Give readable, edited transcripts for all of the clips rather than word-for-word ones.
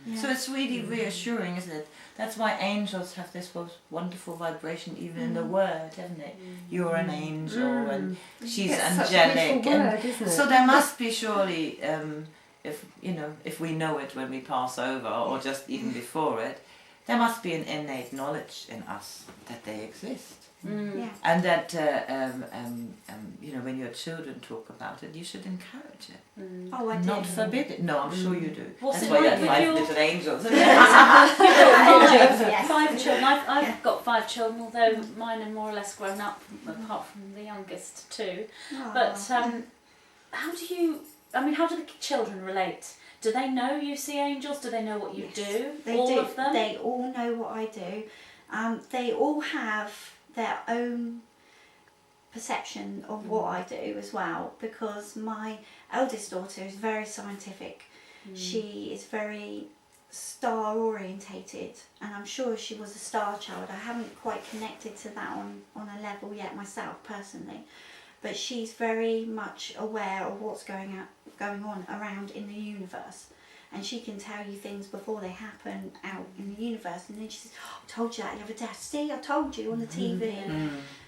Yeah. So it's really reassuring, isn't it? That's why angels have this wonderful vibration, even in the word, haven't it? You're an angel, and she's angelic. Word, isn't it? So there must be surely, if we know it when we pass over, or just even before it, there must be an innate knowledge in us that they exist. Yeah. And that, when your children talk about it, you should encourage it. Oh, I do. Not forbid it. No, I'm sure you do. What's That's it why you like have 5 with little angels. Yes. 5 children. I've got 5 children, although mine are more or less grown up, apart from the youngest 2. But how do the children relate? Do they know you see angels? Do they know what you do? They all do. of them? They all know what I do. They all have their own perception of what I do as well, because my eldest daughter is very scientific. She is very star orientated, and I'm sure she was a star child. I haven't quite connected to that on a level yet myself personally, but she's very much aware of what's going on around in the universe. And she can tell you things before they happen out in the universe. And then she says, oh, I told you that the other day. See, I told you on the TV.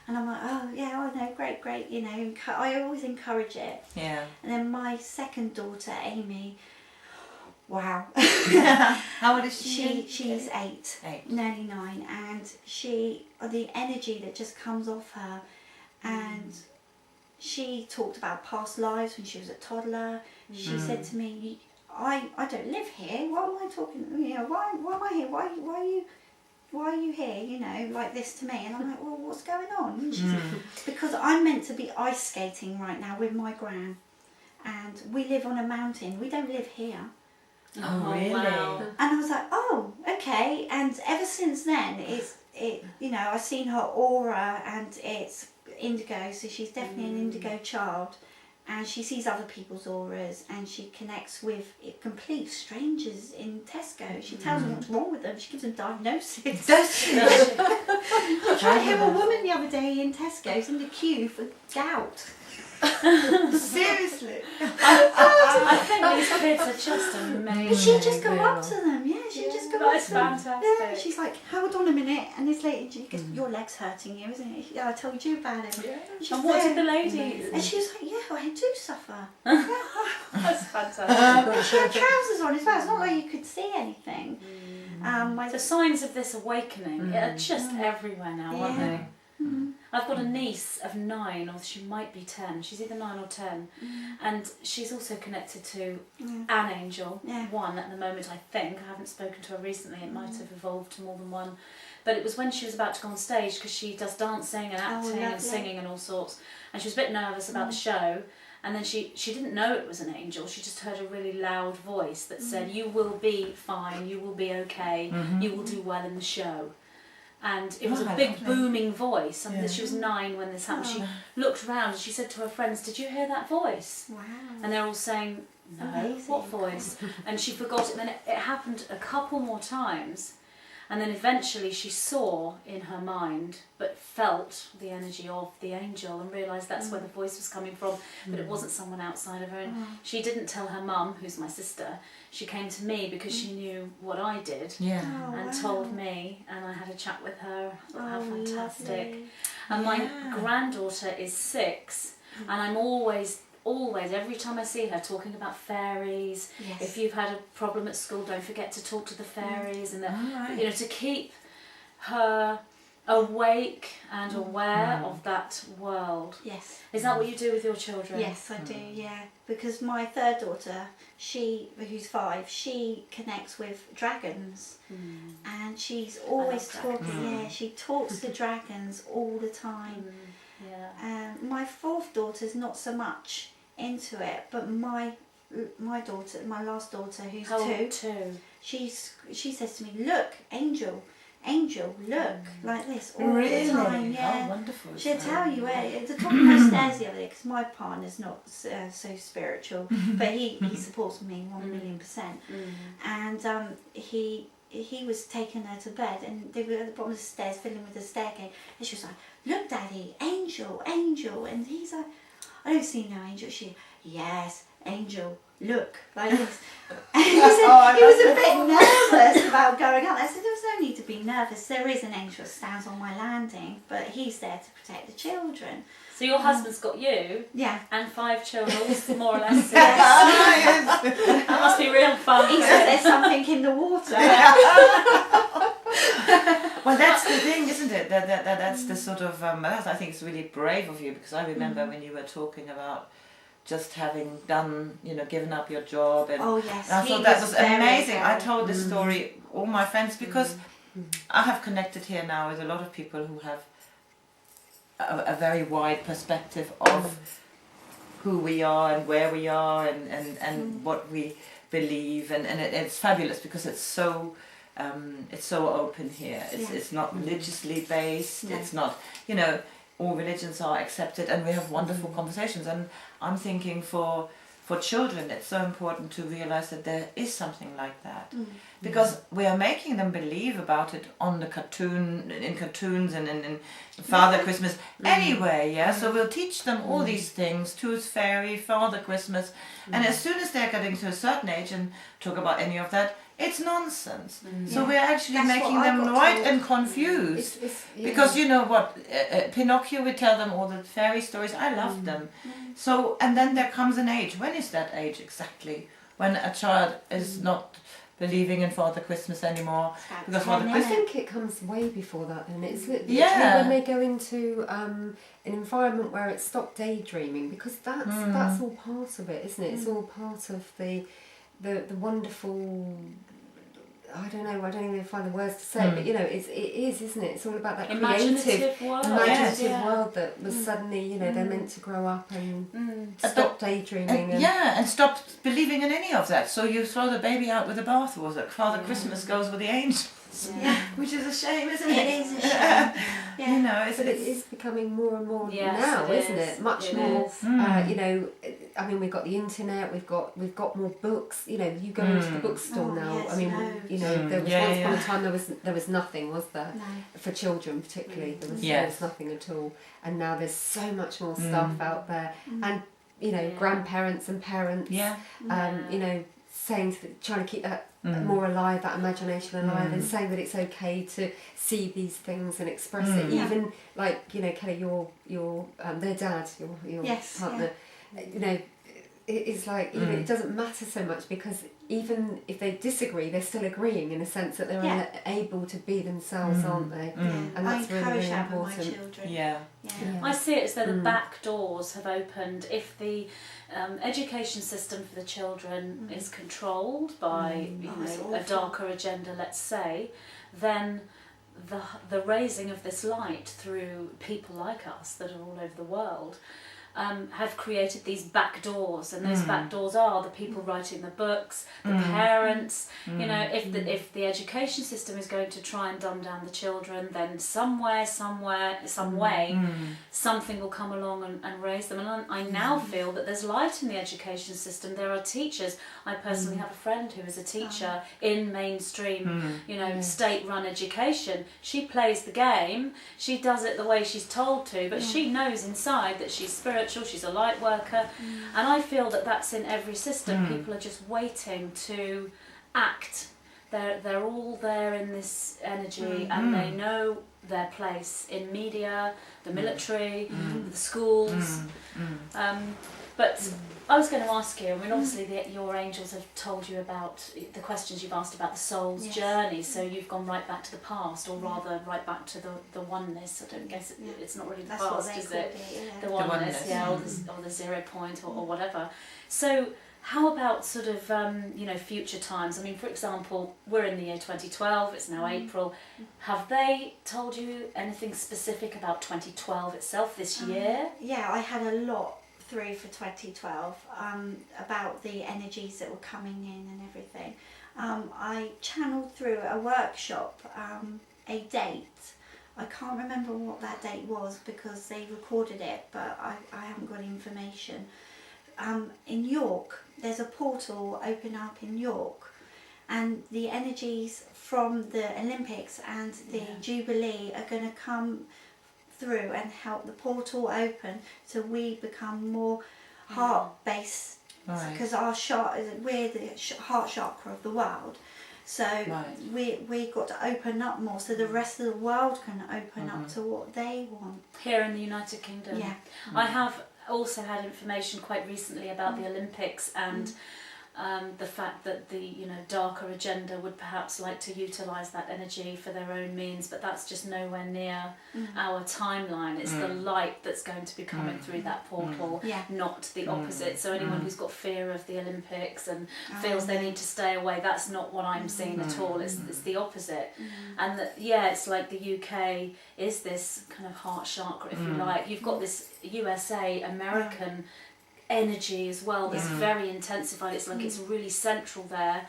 And I'm like, oh, yeah, I know, great. I always encourage it. Yeah. And then my second daughter, Amy, wow. How old is she? She's 8, nearly 9. And the energy that just comes off her. And she talked about past lives when she was a toddler. She said to me, I don't live here. Why am I talking? Why am I here? Why are you here? Like this to me. And I'm like, well, what's going on? And she said, because I'm meant to be ice skating right now with my gran, and we live on a mountain. We don't live here. Oh, really? Wow. And I was like, oh, okay. And ever since then, I've seen her aura, and it's indigo. So she's definitely an indigo child. And she sees other people's auras, and she connects with complete strangers in Tesco. She tells them what's wrong with them. She gives them diagnosis. Does she? I tried to help a woman the other day in Tesco's in the queue for gout. Seriously? I think these kids are just amazing. But she'd just go up to them. Yeah, she'd just go up That's to them. fantastic. Yeah, she's like, hold on a minute. And this lady, she goes, your leg's hurting you, isn't it? Yeah, I told you about it. Yeah. And what did the lady... And she was like, yeah, I do suffer. That's fantastic. She had trousers on as well. It's not like you could see anything. The signs of this awakening are just everywhere now, aren't they? I've got a niece of 9, or she might be 10. She's either 9 or 10, and she's also connected to an angel. One at the moment, I think. I haven't spoken to her recently. It might have evolved to more than one, but it was when she was about to go on stage, because she does dancing and acting and singing and all sorts, and she was a bit nervous about the show. And then she didn't know it was an angel. She just heard a really loud voice that said, "You will be fine. You will be okay. You will do well in the show." And it was a big booming voice. And she was 9 when this happened. She looked around and she said to her friends, "Did you hear that voice?" Wow. And they're all saying, "No, Amazing. what voice?" And she forgot it. And then it happened a couple more times. And then eventually she saw in her mind, but felt the energy of the angel and realised that's where the voice was coming from, but it wasn't someone outside of her. And she didn't tell her mum, who's my sister. She came to me because she knew what I did and told me, and I had a chat with her. I thought, how fantastic. Lovely. And my granddaughter is 6, and I'm always, every time I see her, talking about fairies. Yes. If you've had a problem at school, don't forget to talk to the fairies, and to keep her awake and aware of that world. Yes. Is that what you do with your children? Yes, I do, yeah. Because my third daughter, who's 5, she connects with dragons. And she's always talking, she talks to dragons all the time. My fourth daughter's not so much into it, but my daughter, my last daughter, who's 2, she says to me, "Look, angel, look," like this all the time. Yeah. Oh, wonderful. She'll tell you where at the top of my stairs the other day, because my partner's not so spiritual, but he supports me 1,000,000%. And he was taking her to bed, and they were at the bottom of the stairs filling with the staircase, and she was like, "Look, Daddy, angel," and he's like, "I don't see no angel." Yes, angel look like this. And he was a bit nervous about going up. I said, there's no need to be nervous. There is an angel that stands on my landing, but he's there to protect the children. So your husband's got you and 5 children, all more or less. That must be real fun. He said there's something in the water. Well, that's the thing, isn't it? That's the sort of, I think it's really brave of you, because I remember when you were talking about just having done, given up your job. And, oh, yes. and I thought that was amazing. I told this story all my friends, because I have connected here now with a lot of people who have a very wide perspective of who we are and where we are and what we believe, and it's fabulous because it's so open here. It's not religiously based. No. It's not, all religions are accepted, and we have wonderful conversations. And I'm thinking for children, it's so important to realize that there is something like that, because we are making them believe about it on the cartoons and in Father Christmas anyway. So we'll teach them all these things: Tooth Fairy, Father Christmas, and as soon as they're getting to a certain age and talk about any of that, it's nonsense. So we're actually making them right and confused. Because you know what, Pinocchio, we tell them all the fairy stories. I love them. So, and then there comes an age. When is that age exactly? When a child is not believing in Father Christmas anymore. Because Father I think it comes way before that, and it's literally when they go into an environment where it's stop daydreaming, because that's all part of it, isn't it? It's all part of the wonderful. I don't even find the words to say, but it is, isn't it? It's all about that imaginative world that was suddenly, they're meant to grow up and stop daydreaming. And stop believing in any of that. So you throw the baby out with the bathwater. Father Christmas goes with the angels. Which is a shame, isn't it? It is a shame. But it is becoming more and more now, isn't it? Much more. I mean, we've got the internet. We've got more books. You go into the bookstore now. Yes, I mean, there was once upon a time there was nothing, was there? No. For children particularly, there was nothing at all. And now there's so much more stuff out there, and grandparents and parents. Trying to keep that more alive, that imagination alive, and saying that it's okay to see these things and express it. Even like Kelly, your their dad, your partner. It's like it doesn't matter so much, because even if they disagree, they're still agreeing in a sense that they're able to be themselves, aren't they? And that's really, really important. With my children. I see it as though the back doors have opened. If the education system for the children is controlled by a darker agenda, let's say, then the raising of this light through people like us that are all over the world have created these back doors, and those back doors are the people writing the books, the parents. If the education system is going to try and dumb down the children, then some way, something will come along and raise them. And I now feel that there's light in the education system. There are teachers. I personally have a friend who is a teacher in mainstream, state-run education. She plays the game. She does it the way she's told to, but she knows inside that she's spiritual. She's a light worker, and I feel that that's in every system. People are just waiting to act. They're all there in this energy, and they know their place in media, the military, the schools. But I was going to ask you, I mean, obviously your angels have told you about the questions you've asked about the soul's journey, so you've gone right back to the past, or rather right back to the oneness. I don't guess it's not really the past, is it? The oneness, or the 0 point, or whatever. So how about sort of, future times? I mean, for example, we're in the year 2012, it's now April. Have they told you anything specific about 2012 itself, this year? Yeah, I had a lot through for 2012 about the energies that were coming in and everything. I channeled through a workshop a date. I can't remember what that date was because they recorded it, but I haven't got information. In York, there's a portal open up in York, and the energies from the Olympics and the Jubilee are going to come through and help the portal open, so we become more heart-based because we're the heart chakra of the world. So we got to open up more, so the rest of the world can open up to what they want. Here in the United Kingdom. Yeah. I have also had information quite recently about the Olympics and the fact that the darker agenda would perhaps like to utilise that energy for their own means, but that's just nowhere near our timeline. It's the light that's going to be coming through that portal, not the opposite. So anyone who's got fear of the Olympics and feels they need to stay away, that's not what I'm seeing at all. It's the opposite. And it's like the UK is this kind of heart chakra, if you like. You've got this USA, American energy as well that's very intensified. It's like it's really central there,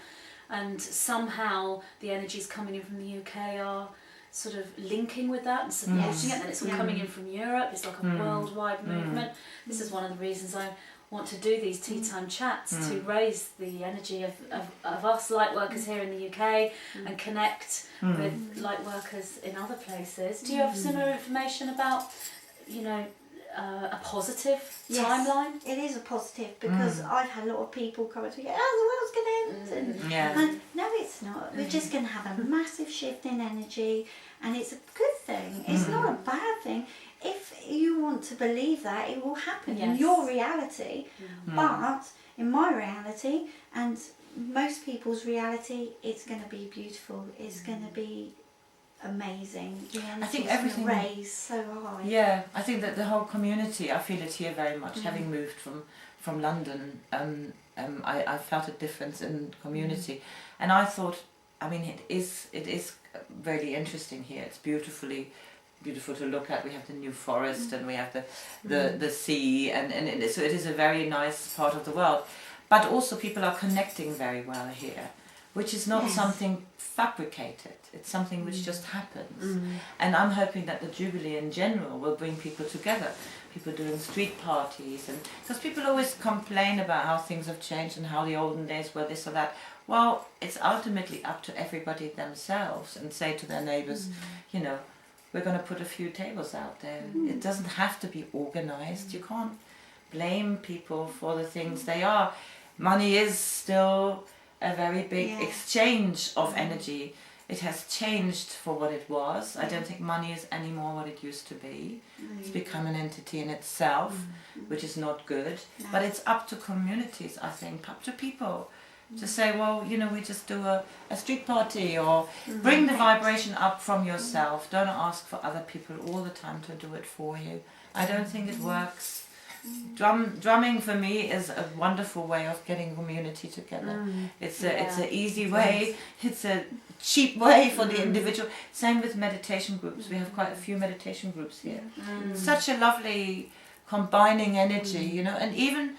and somehow the energies coming in from the UK are sort of linking with that and supporting it, and it's all coming in from Europe. It's like a worldwide movement. This is one of the reasons I want to do these tea time chats, to raise the energy of us light workers here in the UK and connect with light workers in other places. Do you have similar information about a positive timeline? It is a positive, because I've had a lot of people come and say, the world's going to end. And no, it's not. We're just going to have a massive shift in energy, and it's a good thing. It's not a bad thing. If you want to believe that, it will happen in your reality. But in my reality, and most people's reality, it's going to be beautiful. It's going to be amazing. I think everything raised so high. Yeah, I think that the whole community, I feel it here very much. Having moved from London, I felt a difference in community, and I thought, it is really interesting here. It's beautiful to look at. We have the New Forest and we have the sea, and so it is a very nice part of the world. But also people are connecting very well here, which is not something fabricated. It's something which just happens. And I'm hoping that the Jubilee in general will bring people together. People doing street parties, and because people always complain about how things have changed and how the olden days were this or that. Well, it's ultimately up to everybody themselves, and say to their neighbours, we're going to put a few tables out there. It doesn't have to be organised. You can't blame people for the things they are. Money is still a very big exchange of energy. It has changed for what it was. I don't think money is anymore what it used to be. It's become an entity in itself, which is not good. But it's up to communities, I think, up to people to say, well, we just do a street party, or bring the vibration up from yourself. Don't ask for other people all the time to do it for you. I don't think it works. Drumming for me is a wonderful way of getting community together. It's an easy way. It's a cheap way for the individual. Same with meditation groups. We have quite a few meditation groups here. Such a lovely combining energy, and even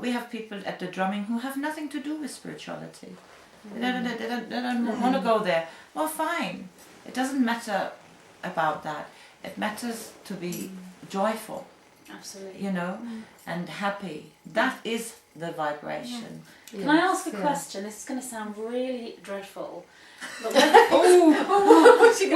we have people at the drumming who have nothing to do with spirituality. They don't want to go there. Well, fine. It doesn't matter about that. It matters to be joyful. Absolutely. And happy. That is the vibration. Yeah. Can I ask a question? This is going to sound really dreadful. But when is the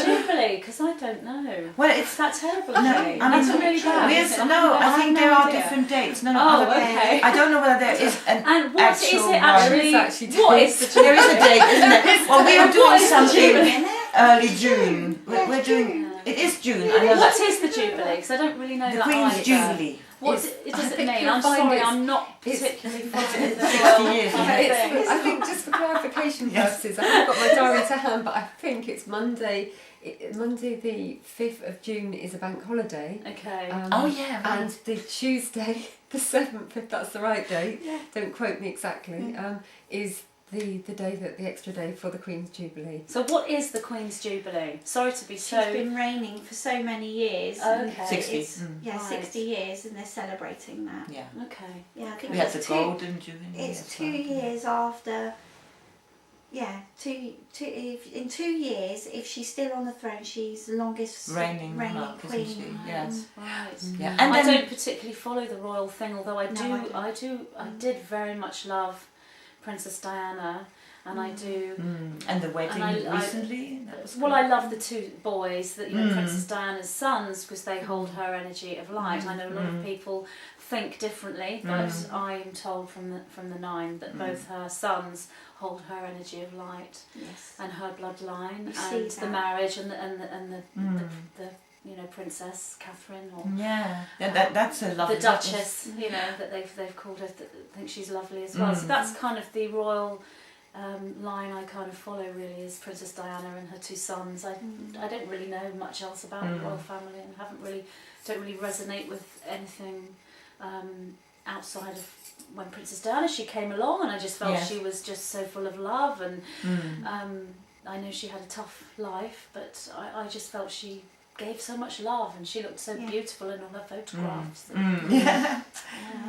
Jubilee? Because I don't know. Well, it's that terrible. No, that's really bad. I think there are different dates. Okay. I don't know whether there is an and what actual is it actually? What is the Jubilee? There is a date, isn't there? Well, we are doing something early June. We're doing. It is June. I know what is the Jubilee? Because I don't really know the that Queen's either. Jubilee. What does it mean? I'm sorry, I'm not particularly following the 60 years. I think just for clarification purposes, I haven't got my diary to hand, but I think it's Monday the 5th of June is a bank holiday. Okay. And the Tuesday, the 7th, if that's the right date, don't quote me exactly, is the extra day for the Queen's Jubilee. So what is the Queen's Jubilee? Sorry to be so... She's been reigning for so many years. Okay. 60. 60 years, and they're celebrating that. Yeah. Okay. Yeah, I think we had the Golden Jubilee. It's 2 years after... Yeah, in 2 years, if she's still on the throne, she's the longest reigning queen. Isn't she? Yes. Right. Yeah. And I don't particularly follow the royal thing, although I did very much love Princess Diana, and I do. And the wedding recently. I love the two boys that Princess Diana's sons, because they hold her energy of light. I know a lot of people think differently, but I'm told from the 9 that both her sons hold her energy of light, and her bloodline, and the marriage, and the Princess Catherine, or that's a lovely. The Duchess, that they've called her. I think she's lovely as well. So that's kind of the royal line I kind of follow, really, is Princess Diana and her 2 sons. I don't really know much else about the royal family, and don't really resonate with anything outside of when Princess Diana she came along, and I just felt she was just so full of love, and I know she had a tough life, but I just felt she gave so much love, and she looked so beautiful in all her photographs. And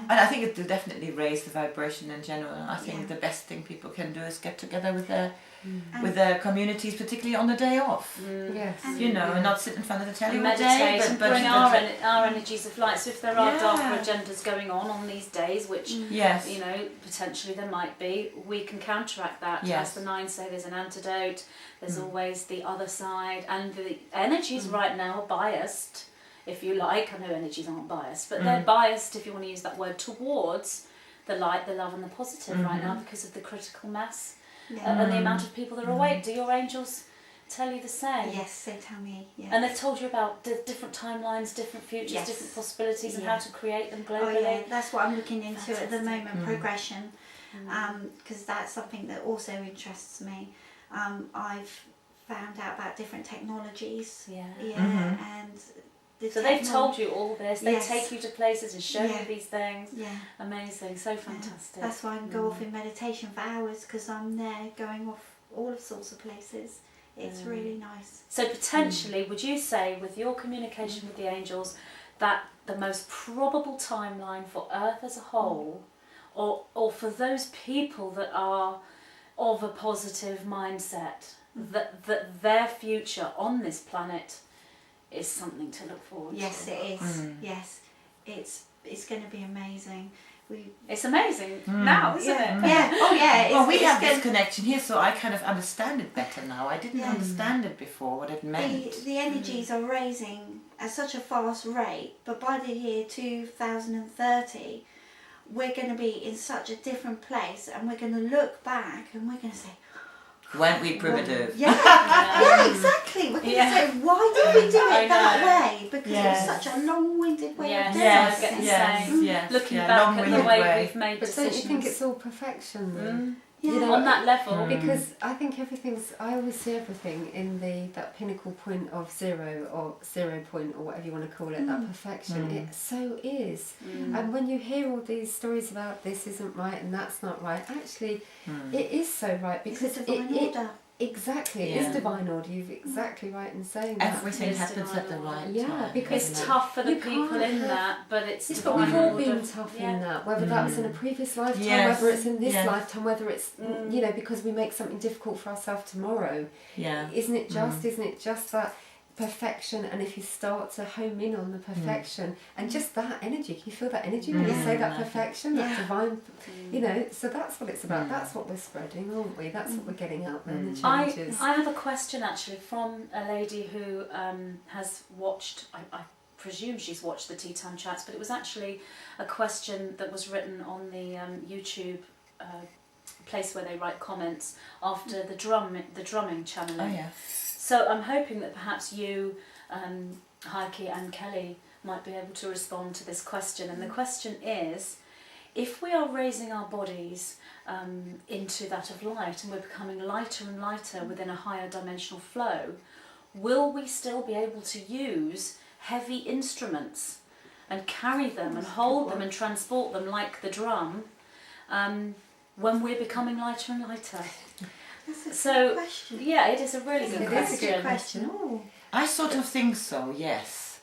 I think it will definitely raise the vibration in general. I think the best thing people can do is get together with their communities, particularly on the day off. And not sit in front of the telly all day, but bring our energies of light. So if there are darker agendas going on these days, which potentially there might be, we can counteract that. As the 9 say, there's an antidote. There's always the other side, and the energies right now are biased, if you like. I know energies aren't biased, but they're biased, if you want to use that word, towards the light, the love and the positive right now, because of the critical mass and the amount of people that are awake. Do your angels tell you the same? Yes, they tell me. Yes. And they've told you about different timelines, different futures, different possibilities, and how to create them globally. Oh yeah, that's what I'm looking into at the moment, progression, because that's something that also interests me. I've found out about different technologies. And so they've told you all this. They take you to places and show you these things. Amazing, so fantastic. That's why I can go off in meditation for hours, because I'm there going off all sorts of places. It's really nice. So potentially, would you say, with your communication with the angels, that the most probable timeline for Earth as a whole, or for those people that are of a positive mindset, that their future on this planet is something to look forward to? Yes, it is. Yes, it's going to be amazing. It's amazing now, isn't it? Yeah. Oh yeah. Well, we have this connection here, so I kind of understand it better now. I didn't understand it before, what it meant. The energies are raising at such a fast rate, but by the year 2030, we're going to be in such a different place, and we're going to look back and we're going to say, weren't we primitive? Yeah, exactly. We're going to say, why did we do it that way? Because it was such a long-winded way of doing it. Yes. Looking back at the way we've made decisions. But don't you think it's all perfection, though? On that level. Because I think I always see everything in that pinnacle point of 0 or 0 point, or whatever you want to call it, that perfection. It so is. And when you hear all these stories about this isn't right and that's not right, actually it is so right, because it's divine order. Exactly, it is divine order. You're exactly right in saying that. Everything happens at the right time. Yeah, because it's tough for the people in that, but it's divine we've all order. been tough in that, whether that was in a previous lifetime, whether it's in this lifetime, whether it's because we make something difficult for ourselves tomorrow. Isn't it just that perfection? And if you start to home in on the perfection and just that energy, can you feel that energy when you say that perfection, that divine, so that's what it's about. That's what we're spreading, aren't we? That's what we're getting out there in the changes. I have a question actually from a lady who has watched, I presume she's watched the Tea Time Chats, but it was actually a question that was written on the YouTube place where they write comments after the drumming channeling. So I'm hoping that perhaps you, Heike and Kelly, might be able to respond to this question. And the question is, if we are raising our bodies into that of light, and we're becoming lighter and lighter within a higher dimensional flow, will we still be able to use heavy instruments and carry them and hold them and transport them like the drum when we're becoming lighter and lighter? That's a good question. Yeah, it is a really good question. It is a good question. Ooh. I sort of think so, yes.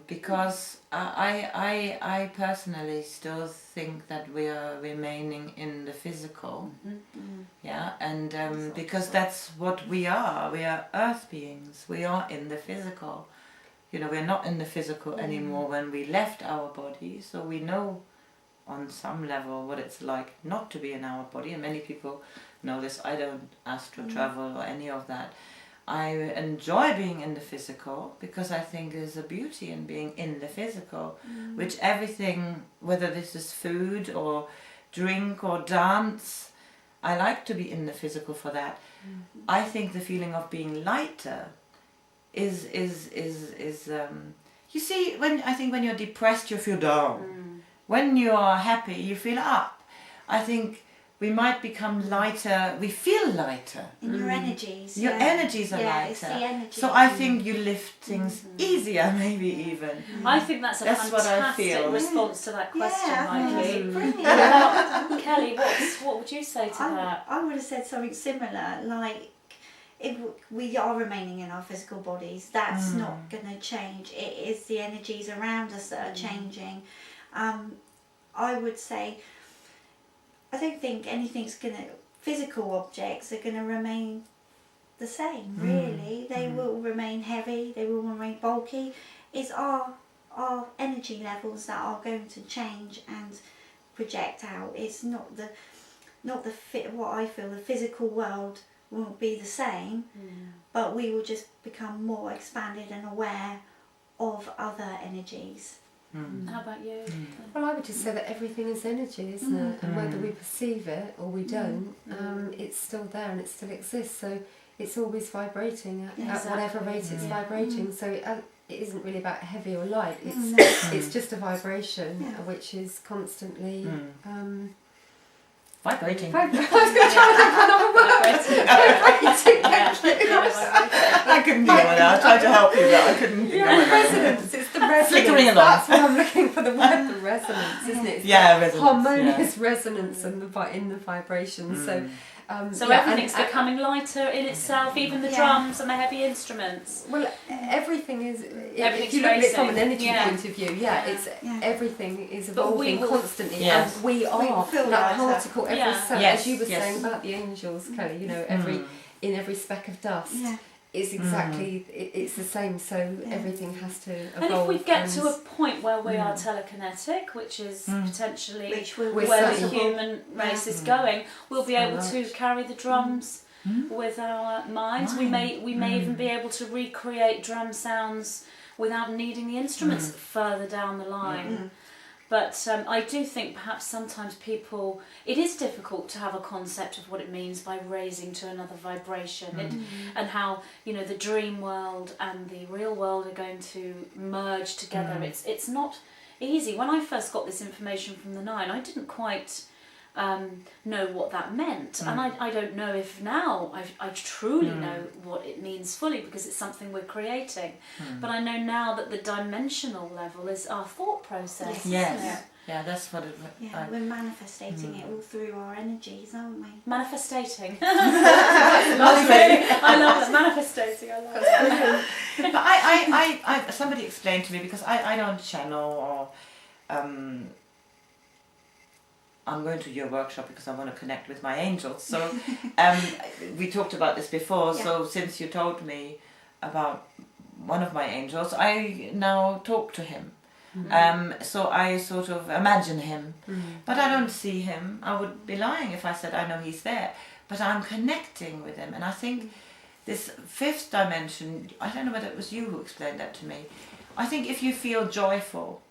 Because I personally still think that we are remaining in the physical. And because that's what we are. We are earth beings. We are in the physical. We're not in the physical anymore when we left our body, so we know on some level what it's like not to be in our body, and many people know this. I don't astral travel or any of that. I enjoy being in the physical because I think there's a beauty in being in the physical, which everything, whether this is food or drink or dance, I like to be in the physical for that. I think the feeling of being lighter is you see, when you're depressed you feel down. When you are happy you feel up. I think we might become lighter, we feel lighter. In your energies. Your energies are lighter. It's the energy. So I think you lift things easier, maybe even. I think that's a fantastic response to that question, Heike. Brilliant. Kelly, what would you say to that? I would have said something similar, like if we are remaining in our physical bodies, that's not going to change. It is the energies around us that are changing. I would say, I don't think physical objects are going to remain the same, really. They will remain heavy, they will remain bulky. It's our energy levels that are going to change and project out. It's not what I feel, the physical world will be the same, but we will just become more expanded and aware of other energies. How about you? Well, I would just say that everything is energy, isn't it? And whether we perceive it or we don't, it's still there and it still exists. So it's always vibrating at whatever rate it's vibrating. So it isn't really about heavy or light. It's just a vibration which is constantly vibrating. I was going to try to think of another word. I couldn't think of it. I tried to help you, but I couldn't think of it. Resonance. It's the resonance. Flickering along. That's what I'm looking for. The word, the resonance, isn't it? It's resonance. Harmonious resonance and in the vibration. So everything's becoming lighter in itself, even the drums and the heavy instruments. Well, everything is. Everything's if you look at it from an racing. energy point of view, it's everything is evolving constantly, and we are that particle. Every cell, as you were saying about the angels, Kelly. You know, in every speck of dust. It's exactly, it's the same, so everything has to evolve. And if we get to a point where we are telekinetic, which is potentially where the human race is going, we'll be able to carry the drums with our minds. We may even be able to recreate drum sounds without needing the instruments further down the line. But I do think perhaps sometimes it is difficult to have a concept of what it means by raising to another vibration and how, the dream world and the real world are going to merge together. It's not easy. When I first got this information from the Nine, I didn't quite know what that meant, and I don't know if now I truly know what it means fully, because it's something we're creating, but I know now that the dimensional level is our thought process. That's what it we're manifestating it all through our energies, aren't we? Manifestating. I love that. Manifestating, I love that. But I somebody explained to me, because I don't channel or I'm going to your workshop because I want to connect with my angels. So we talked about this before. So since you told me about one of my angels, I now talk to him. So I sort of imagine him, but I don't see him. I would be lying if I said I know he's there, but I'm connecting with him. And I think this fifth dimension, I don't know whether it was you who explained that to me. I think if you feel joyful,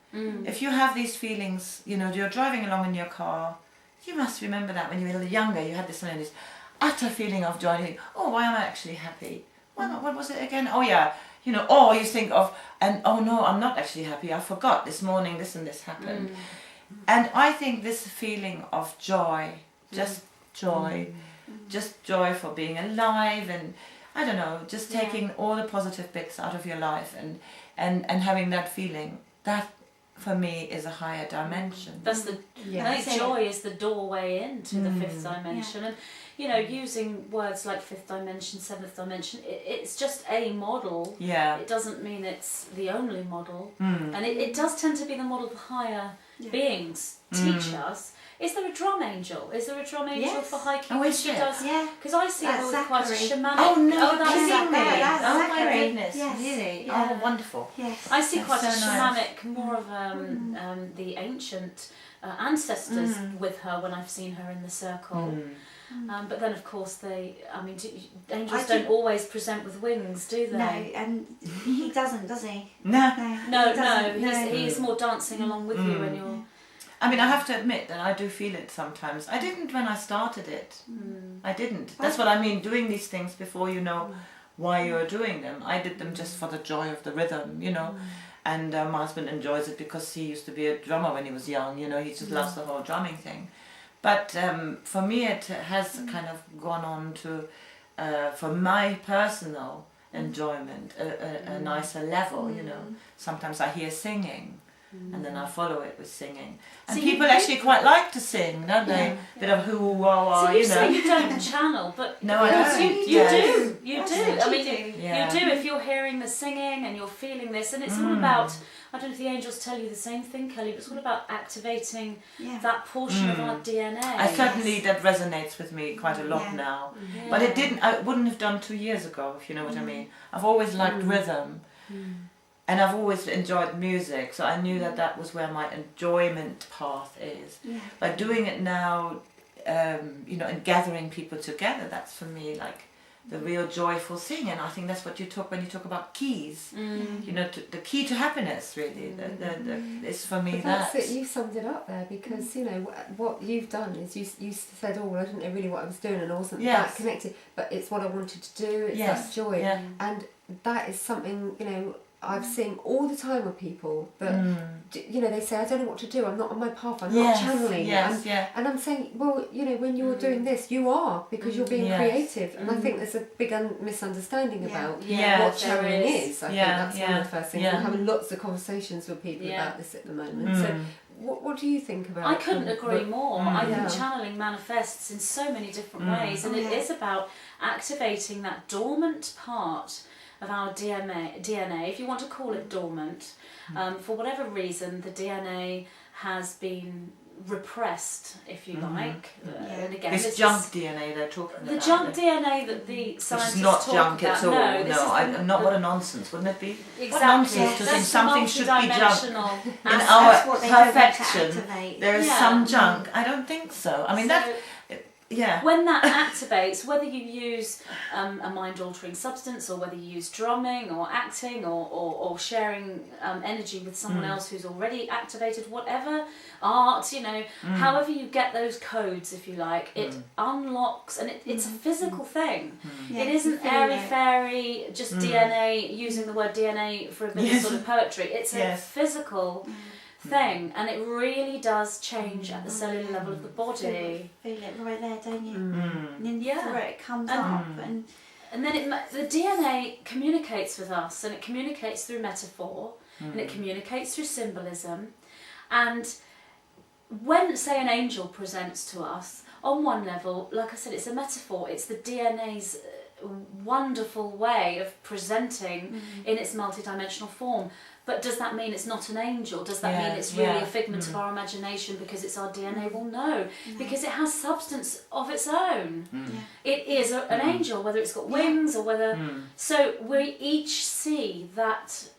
if you have these feelings, you're driving along in your car, you must remember that when you were younger, you had this utter feeling of joy. You think, oh, why am I actually happy? What was it again? Oh yeah, or you think of, and oh no, I'm not actually happy. I forgot this morning this and this happened. And I think this feeling of joy, just joy for being alive, and I don't know, just taking all the positive bits out of your life and having that feeling, that for me is a higher dimension. That's I think joy is the doorway into the fifth dimension, and using words like fifth dimension, seventh dimension, it's just a model. It doesn't mean it's the only model, and it does tend to be the model the higher beings teach us. Is there a drum angel? Is there a drum angel for Heike? Oh, is she does? Yeah. Because I see her with quite a shamanic... Oh, no, that's Zachary. Oh, my Zachary. goodness. Yes. Really? Yeah. Oh, wonderful. Yes. I see quite a shamanic, nice. more of the ancient ancestors with her when I've seen her in the circle. But then, of course, angels don't always present with wings, do they? No, and he doesn't, does he? No. He's more dancing along with you when you're... I mean, I have to admit that I do feel it sometimes. I didn't when I started it. I didn't. That's what I mean, doing these things before you know why you're doing them. I did them just for the joy of the rhythm, you know. And my husband enjoys it because he used to be a drummer when he was young, you know. He just loves the whole drumming thing. But for me, it has kind of gone on to, for my personal enjoyment, a nicer level, you know. Sometimes I hear singing, and then I follow it with singing. And so people actually quite like to sing, don't they? Bit of who, wah, wah, so you say you don't channel, but no, I don't. You do. You do. I mean, Yeah. you do if you're hearing the singing and you're feeling this, and it's all about. I don't know if the angels tell you the same thing, Kelly, but it's all about activating that portion of our DNA. Certainly that resonates with me quite a lot now. Yeah. But it didn't. I wouldn't have done 2 years ago, if you know what I mean. I've always liked rhythm, and I've always enjoyed music, so I knew that was where my enjoyment path is. Yeah. But doing it now, you know, and gathering people together, that's for me like the real joyful thing. And I think that's what you talk when you talk about keys. You know, the key to happiness, really. It's for me that's it. You summed it up there, because you know what you've done is you said, "Oh, well, I didn't know really what I was doing, and I wasn't that connected." But it's what I wanted to do. It's that joy, and that is something, you know, I've seen all the time with people that, you know, they say, I don't know what to do, I'm not on my path, I'm not channeling. And I'm saying, well, you know, when you're doing this, you are, because you're being creative. And I think there's a big misunderstanding about what channeling is. I think that's one of the first things. I'm having lots of conversations with people about this at the moment. So what do you think about I couldn't agree more. I think channeling manifests in so many different ways, and it is about activating that dormant part of our DNA, if you want to call it dormant. For whatever reason, the DNA has been repressed, if you like. And again, this junk DNA they're talking about. The junk DNA that the scientists talk about. It's not junk at all. No, what a nonsense, wouldn't it be? Exactly. What nonsense to think something should be junk. In our perfection, there is some junk. I don't think so. I mean, when that activates, whether you use a mind-altering substance, or whether you use drumming or acting or sharing energy with someone else who's already activated, whatever, art, you know, however you get those codes, if you like, it unlocks, and it's a physical thing. It isn't airy-fairy, just DNA, using the word DNA for a bit of sort of poetry. It's a physical thing, and it really does change at the cellular level of the body. Feel it right there, don't you? And then it comes up, and then the DNA communicates with us, and it communicates through metaphor, and it communicates through symbolism. And when, say, an angel presents to us, on one level, like I said, it's a metaphor. It's the DNA's wonderful way of presenting in its multidimensional form. But does that mean it's not an angel? Does that mean it's really a figment of our imagination because it's our DNA? Well, no, because it has substance of its own. It is an angel, whether it's got wings or whether... So we each see that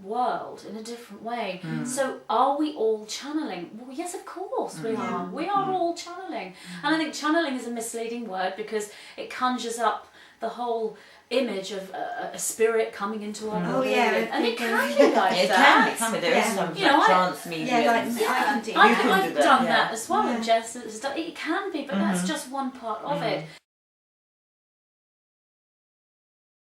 world in a different way. So are we all channeling? Well, yes, of course we are. We are all channeling. And I think channeling is a misleading word because it conjures up the whole image of a spirit coming into our body, and it can be like that. It can be. There is some trance media. I've done that as well, and Jess has done. It can be, but that's just one part of it.